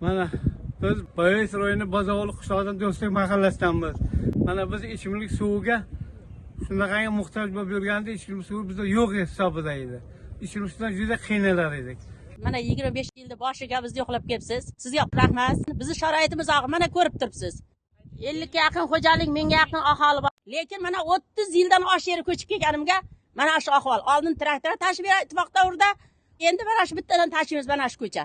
Mana biz Boyez rayoni Bozovli qishlog'idan Do'stlik mahallasidanmiz. Mana biz ichimlik suviga shunaqangi muhtoj bo'lib yurganda ichimlik suvi bizda yo'q hisobida edi. Ichimlik suvdan juda qiynalar edik. Mana 25 yilda boshiga biz yo'qlab kelibsiz. Sizga rahmat. Bizni sharoitimiz og'ir, mana ko'rib turibsiz. 50 ga yaqin xo'jalik, menga yaqin aholi bor. Lekin mana 30 yildan osh yeri ko'chib kelganimga mana shu ahvol. Oldin traktor tashib ittifoq davrida, endi mana shu bittadan tashiymiz mana shu ko'cha.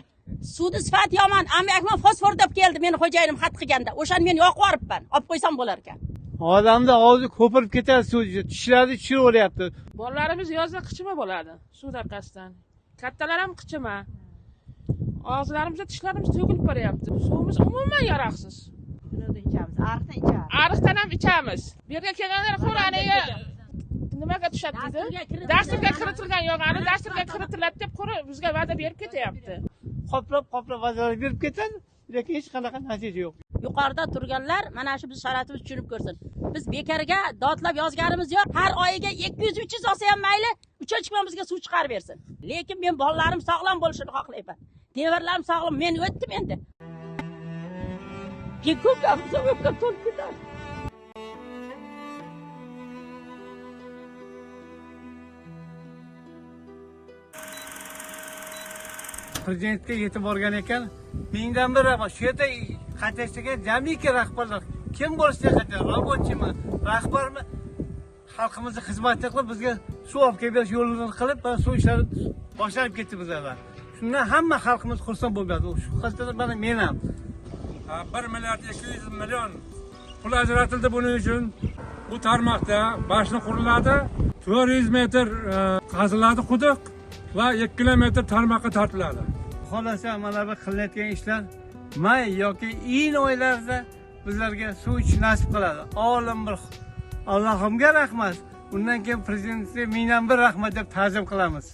Suvni sifati yomon. Ammo fosfor deb keldi meni xo'jayinim xat qilganda. O'shani men yoqib yuboribman. Olib qo'ysam bo'lar ekan. Odamda og'zi ko'pirib ketadi suv, tishlari tushib o'lyapti. Bolalarimiz yozda qichima bo'ladi suv darqasidan. Kattalar ham qichima. Og'izlarimizda tishlarimiz to'kilib boryapti. Suvimiz umuman yaroqsiz. Shuni ichamiz, ariqdan ichamiz. Ariqdan ham ichamiz. Bu yerga kelganlar qur'aniga nimaga tushadi dedi? Dasturga kiritilgan yog'ani dasturga kiritiladi deb bizga va'da berib ketyapti. Qoplab va'dalar berib ketadi, lekin hech qanaqa natija yo'q. Yuqorida turganlar mana shu biz sharoitimizni tushunib ko'rsin. Biz bekarga dodlab yozganimiz yo'q. Har oyiga 200-300 olsa ham mayli, 3 kun bizga suv chiqarib bersin. Lekin men bolalarim sog'lom bo'lishini xohlayman. Nevaralarim sog'lom, men o'tdim endi. Ko'pkamizga o'pka to'lib ketadi. Prezidentga yetib borgan ekan, mingdan bir rahmat. Shu yerda qatnashgan jamiki rahbarlar kim bo'lishiga qatnashadi? Robotchimi, rahbarmi? Xalqimizga xizmat qilib, bizga suv olib kelib berish yo'llarini qilib, suv ishlari boshlanib ketdi bizlarda. Shundan hamma xalqimiz xursand bo'ladi. Shu qasdada mana men ham 1 milliard 200 million pul ajratildi buning uchun. Bu tarmoqda boshni quriladi, 400 metr qaziladi quduq va 2 kilometr tarmoqqa tortiladi. Xolasa mana bu qilinayotgan ishlar may yoki iyun oylarida bizlarga suv ichish nasib qiladi. Olim bir Allohimga rahmat. Undan keyin prezidentga mingdan bir rahmat deb ta'zim qilamiz.